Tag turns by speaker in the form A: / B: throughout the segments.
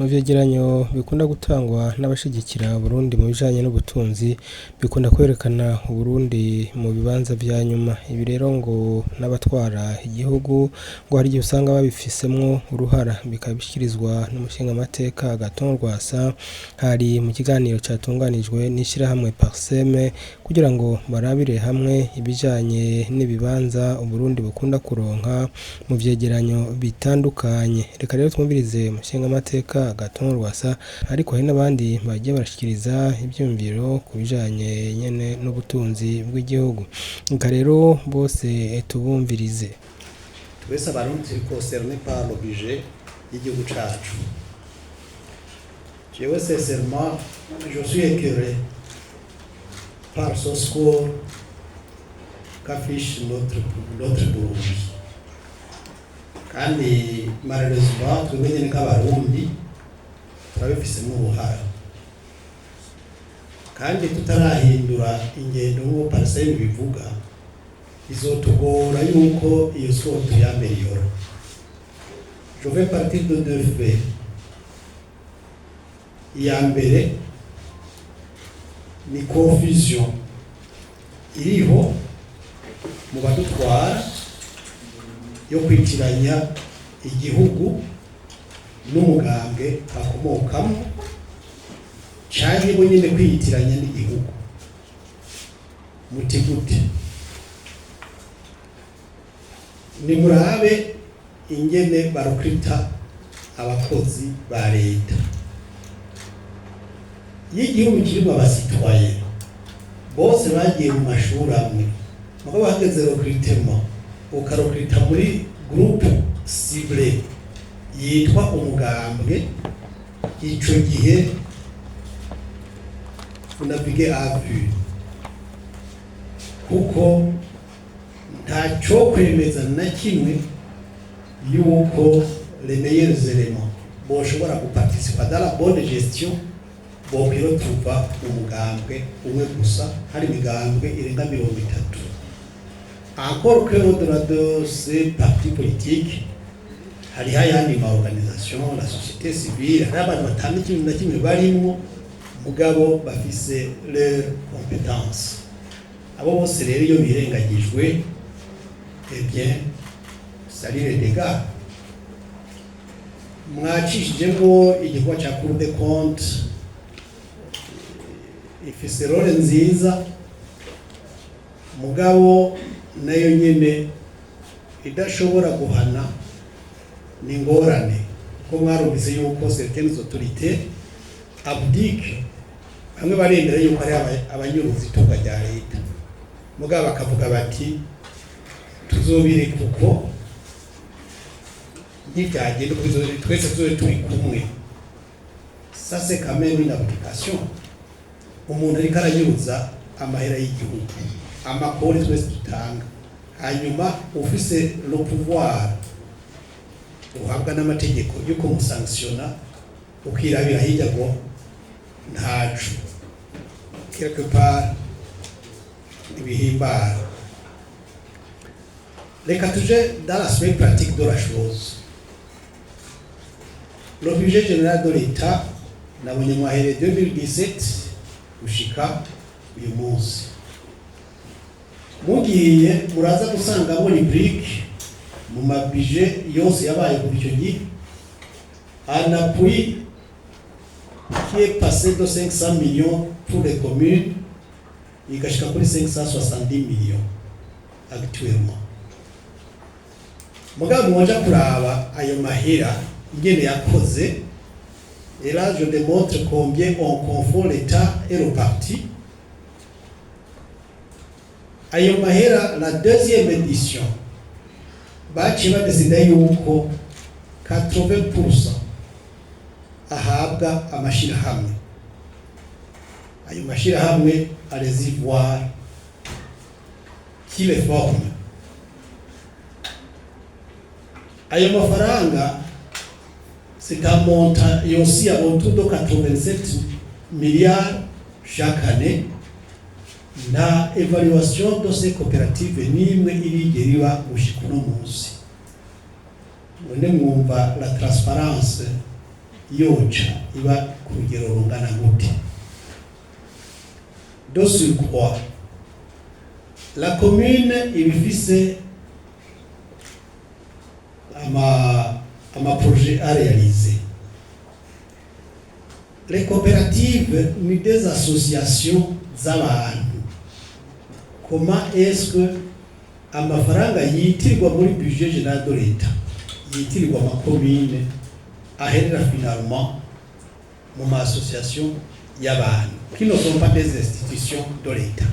A: mu vyegeranyo bikunda gutangwa n'abashigikira Burundi mu bijanye n'ubutunzi bikunda kwerekana Burundi mu bibanza vya nyuma. Ibi rero ngo n'abatwara igihugu ngo hari igihe usanga babifisemwo uruhara, bikabishikirizwa n'umushinga amateka Agathon Rwasa hari mu kiganiro catunganijwe n'ishirahamwe Parseme kugira ngo barabire hamwe ibijanye n'ibibanza Uburundi bukunda kuronka mu vyegeranyo bitandukanye. Reka rero twumvirize umushinga amateka Agathon Rwasa, ariko hari n'abandi bagiye barashikiriza ivyumviro ku bijanye nyene n'ubutunzi bw'igihugu. Reka rero bose tubumvirize.
B: Twese abarundi turi concernés par le budget y'igihugu cacu. Jewe sincèrement, je suis écœuré par ce score qu'affiche notre Burundi. Kandi malheureusement twebwe nyene nk'abarundi turabifisemo uruhara, kandi tutarahindura ingendo nk'uko Parseme bivuga, bizotugora yuko iyo score tuyameliora. Je vais partir de deux faits. Iya mbere ni confusion iriho mu badutwara yo kwitiranya igihugu n'umugambwe bakomokamo, canke bo nyene kwiyitiranya n'igihugu. Muti gute? Nimurabe ingene barokrita abakozi ba leta. Y'igihugu kirimo abasitwaye bose bagiye mu mashuri amwe, mugabo hageze recrutement ukarokrita muri groupe cible yitwa umugambwe, ico gihe unapiga avu kuko ntaco kwemeza na kimwe yuko les meilleurs éléments boshobora guparticiper dans la bonne gestion bokiro tuva umugambwe umwe gusa, hari imigambwe irenga 30. Encore que au-delà de ces partis politiques, hari ayandi ma organisation, la société civile, hari abantu batandukanye na kimwe barimo mugabo bafise leur compétence. Abo bose rero iyo birengagijwe, eh bien ça les dégâts. Mwacishijemo igikorwa cya Cour des comptes ifise role nziza, mugabo nayo nyene idashobora guhana ni ngorane, kuko mwarumvise yuko certaines autorités abdique, bamwe baremera yuko ari abanyuruzi itunga rya leta, mugabo bakavuga bati tuzobire kuko ntibyagenda twese tuzobe turi kumwe. Ça c'est quand même une abdication. Umuntu ariko aranyuruza amahera y'igihugu, amakori twese dutanga, hanyuma ufise le pouvoir uhabwa n'amategeko yo kumusanctiona, ukirabira hirya ngo ntacu quelque part ibihimbara. Reka tuje dans l'aspect pratique de la chose. Le budget général de l'État nabonye mwahere 2017 gushika uyu munsi, mugiye muraza gusangamo rubrique mu mabije yose yabaye kuri icyo gihe, un appui qui est passé de 500 millions pour les communes igashika kuri 570 millions actuellement. Mugabo mwaje kuraba ayo mahera ingene yakoze, et là je démontre combien on confond l'État et le parti. Ayo mahera, la deuxième édition, baciye badesida yuko 80% ahabwa amashirahamwe. Ayo mashirahamwe a les ivoires qui les forment. Ayo mafaranga c'est un montant et aussi à autour de 87 milliards chaque année. Na évaluation de ces coopératives n'imwe irigeriwa gushika uno munsi. Mwumva la transparence yoca iba ku rugero rungana gute. De surcroît, la commune ibifise ama projet à réaliser. Les coopératives ni des associations z'abantu. Comment est-ce que amafaranga yitirwa muri budget général de l'État yitirwa amakomine aherera finalement mu ma association y'abantu qui ne sont pas des institutions de l'État?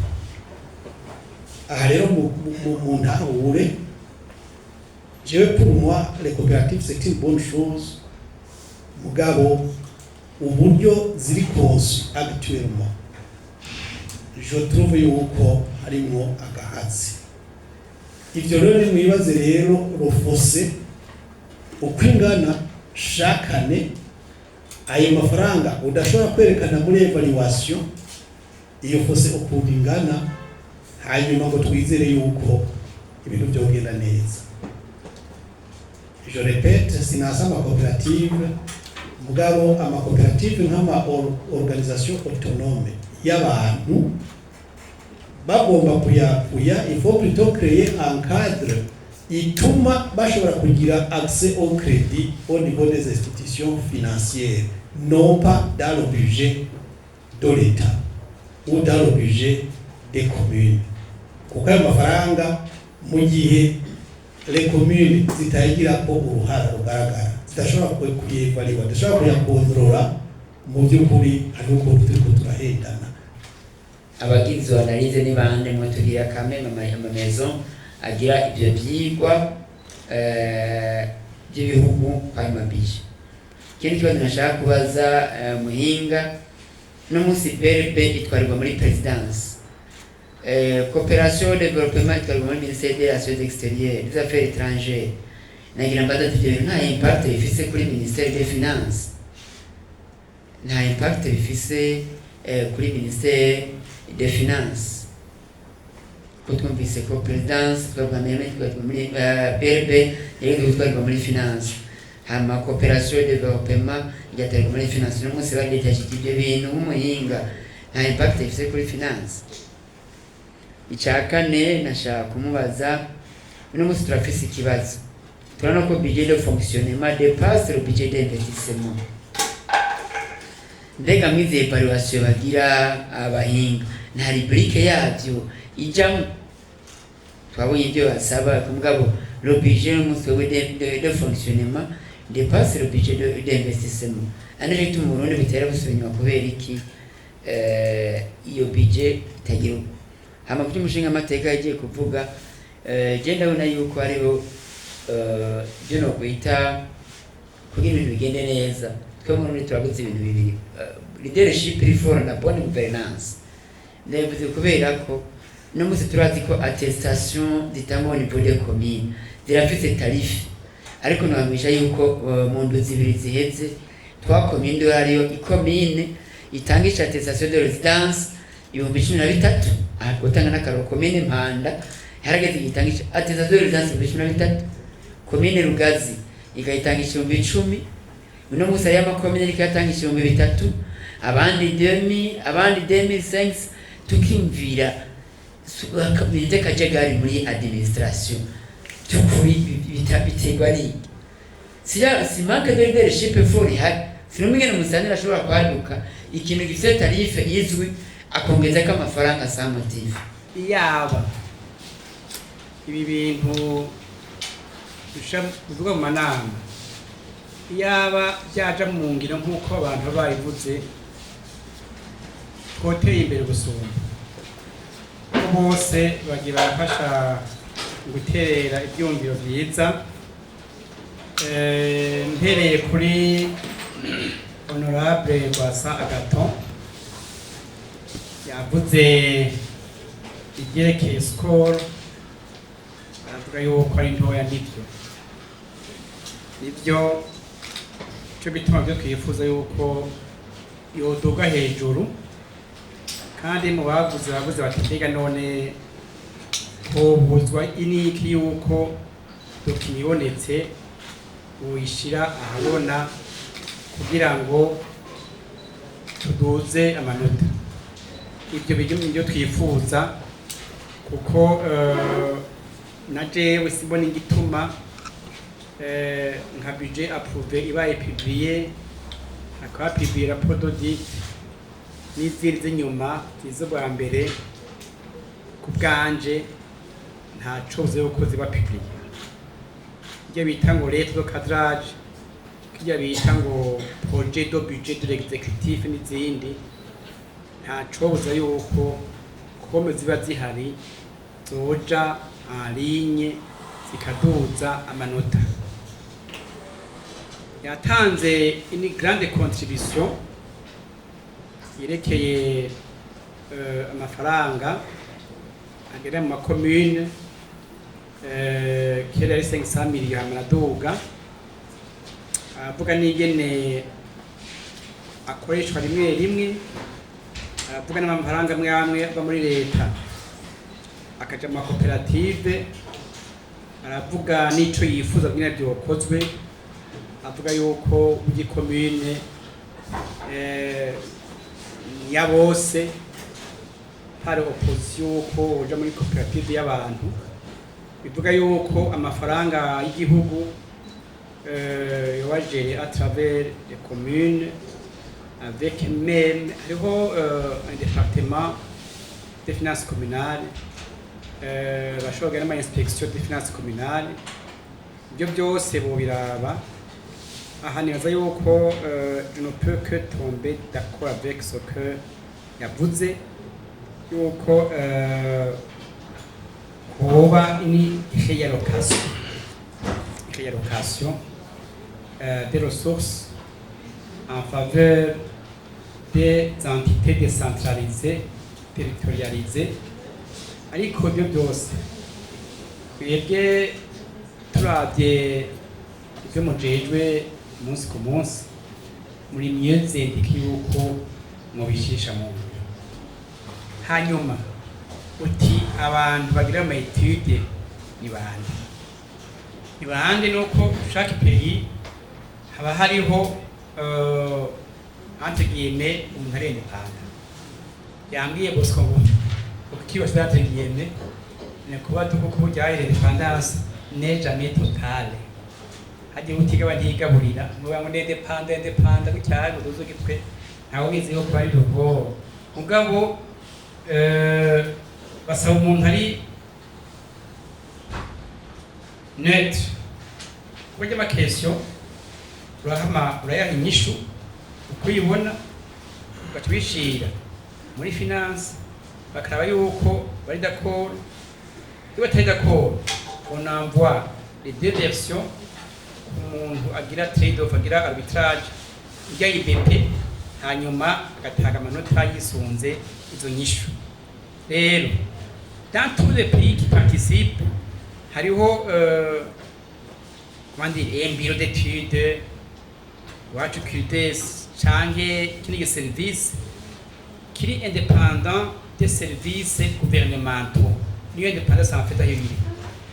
B: Aha rero mu ntahure, pour moi les coopératives c'est une bonne chose, mugabo uburyo ziri conçu actuellement je trouve yuko harimo agahatsi. Ivyo rero ni mwibaze rero rufose uko ingana chaque année ayo mafaranga udashobora kwerekana muri evaluation iyo fose ukuntu ingana, hanyuma ngo twizere yuko ibintu byogenda neza. Je répète, sinasa ama coopérative mugabo ama coopérative nk'ama organisation autonome y'abantu bagomba kuyakuya. Il faut plutôt créer un cadre ituma bashobora kugira accès au crédit au niveau des institutions financières, non pas dans le budget de l'État ou dans le budget des communes. Kuko ayo mafaranga mu gihe les communes zitayigira ko uruhara rugaragara zidashobora kuyevaluwa, zidashobora kuyakontrola, mu by'ukuri ari uko turiko turahendana.
C: Abagizi banarize ni bande mwe tugira kame ama maison agira ibyo byigwa by'ibihugu kwa mabije. Kindi kibazo nashaka kubaza muhinga no musi PRP itwarirwa muri présidence, coopération développement itwarirwa muri ministère des Relations extérieures, des affaires étrangères. Nagira mbaza tujye nta impact bifise kuri ministère des finances, nta impact bifise kuri ministère des finances. Twumvise ko présidence twabwa muri PRP yego twabwa muri finance, hama coopération développement yatarwa muri finance. No munsi bagetaje ibyo bintu umuhinga nta impact ifise kuri finance. Icyakane nashaka kumubaza, no munsi turafise ikibazo, turana ko budget de fonctionnement dépasse le budget d'investissement. Mbega mwize evaluation bagira abahinga nta rubrique yabyo ijambo twabonye ibyo basaba kumugabo le budget de fonctionnement dépasse le budget d'investissement. Anaje tu murundi bitera busubinywa kubera iki iyo budget itagira. Hama kuri mushinga amateka yagiye kuvuga je ndabona yuko ariho byo no kwita kugira ibintu bigende neza. Twe murundi turagutse ibintu bibiri, leadership reform na bonne gouvernance. Ndavuze kubera ko no muzi turazi ko attestation ditamo au niveau des communes zirafite tarife, ariko nabamisha yuko mu nduzi ibiri ziheze twakomye ndo ariyo ikomine itangisha attestation de résidence 2013, gutanga n'akaro commune Mpanda harageze itangisha attestation de résidence 2013, commune Rugazi ikayitangisha 2010, uno musa y'amakomine ikayitangisha 2003, abandi 2000, abandi 2005. Tukimvira bite kajagari muri administration tukuri biterwa ni si manque de leadership for hari sinumwe n'umusanira ashobora kwaduka ikintu gifite tarife yizwi akongeza ko amafaranga sa motive.
D: Yaba ibi bintu dusha kuvuga mu manama, yaba byaja mu ngiro nk'uko abantu bayivuze twoteye imbere gusumba. Bose bagiye barafasha guterera ibyumviro byiza. Mpereye kuri honorable Rwasa Agathon yavuze ibyerekeye score, aravuga yuko ari ntoya. Nibyo cyo bituma byo twifuza yuko yoduga hejuru, kandi mu bavuze bati mbega none hobuzwa iniki yuko dokimibonetse uyishira ahabona kugira ngo tuduze amanota. Ibyo byo twifuza kuko na jewe simbona igituma nka budget approuvé ibaye publié akaba publié rapport d'audit n'izindi z'inyuma izo bwa mbere ku bwanje nta coze yuko ziba publié. Ibyo bita ngo lettre de cadrage, ibyo bita ngo projet de budget de l'exécutif n'izindi nta coza yuko kome ziba zihari zoja en ligne zikaduza amanota. Yatanze une grande contribution yerekeye amafaranga agera mu makomune kera ari 500 millions amaraduga, avuga n'ingene akoreshwa rimwe rimwe, aravuga n'amafaranga amwe ava muri leta akaja mu makoperative, aravuga n'ico yifuza kugira byokozwe, avuga yuko ugi commune ya bose hari opposition ko uja muri koperative y'abantu, bivuga yuko amafaranga y'igihugu yawagere à travers les communes avec même hariho un département des finances communales, bashobora gana inspection des finances communales. Ibyo byose bo biraba. Aha nibaza yuko je ne peux que tomber d'accord avec ce que yavuze yuko kuba une réallocation des ressources en faveur des entités décentralisées, territorialisées, ariko byo byose twebwe turavye ibyo mujejwe umunsi ku munsi muri myeze ndiki yuko mubishisha mu ngiro. Hanyuma uti abantu bagira ama étude ni bande nuko chaque pays haba hariho entre guillemets umuntu ari independant. Yambwiye Bosco ngo ukiwa entre guillemets ne kuba tuko kujya independance n'est jamais totale. Hadi utiga banyigaburira ngo ngo independant bicyane uduzo gitwe ntawo bizi yo kwari rugo mugabo basaba umuntu ari net kujya ma question uraya inyishu ukuyibona ugatwishira muri finance bakaraba yuko bari d'accord iyo batari d'accord on envoie les deux versions umuntu agira trade off agira arbitrage ijya IBP hanyuma agatanga amanota yisunze izo nyishu. Rero dans tous les pays qui participent hariho comment dire un bureau d'études wacu QDS canke kini service kiri indépendant des services gouvernementaux. Niyo indépendance en fait ayiri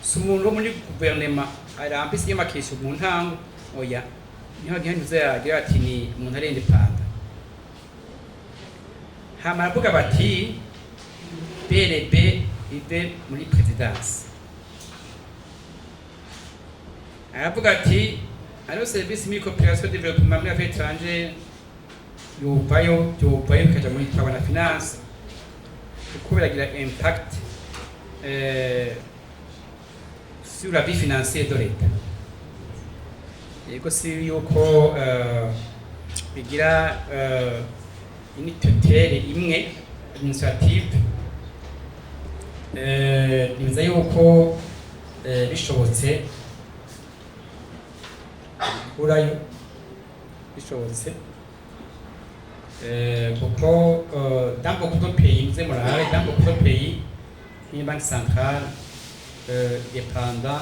D: sumuntu muri gouvernement arambise y'amakesho mu ntango oya niho gihanduze yagira ati ni umuntu ari independent. Hama avuga bati BRB ive muri présidence, aravuga ati alors service mi coopération développement muri affaires étrangères yovayo kaja muri tabana finance kuko biragira impact sur la vie financière de l'État. Yego si yuko bigira une tutelle imwe administrative biza yuko bishobotse urayo bishobotse kuko dans beaucoup de pays nous aimons dans beaucoup de pays une banque centrale dépendant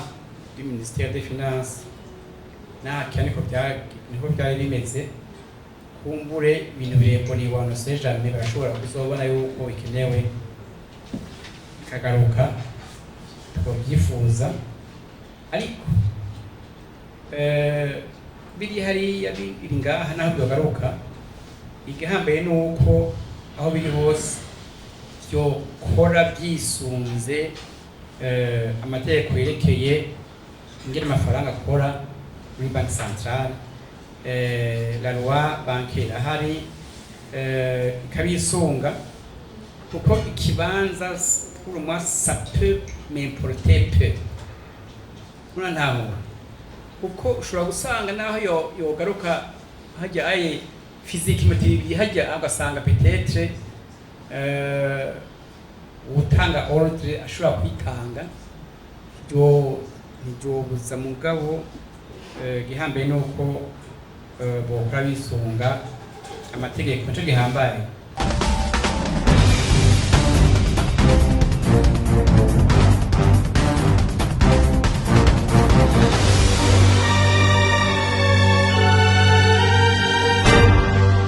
D: du ministère des Finances na cyane ko byari bimeze kumbure ibintu biremboniwa no se jamais bashobora kuzobona yuko bikenewe kagaruka twabyifuza ariko biri hariya biri ngaha naho byogaruka igihambaye nuko aho biri hose byokora byisunze amategeko yerekeye ingene amafaranga akora muri banki centrale, la loi bancaire ahari ikabisunga kuko ikibanza pour moi ça peut m'importer peu muna ntaho kuko ushobora gusanga naho yogaruka hajya aye physique motive hajya agasanga peut-être utanga ordre ashobora kwitanga nibyobuza mugabo gihambaye nuko bokora bisunga amategeko cyo gihambaye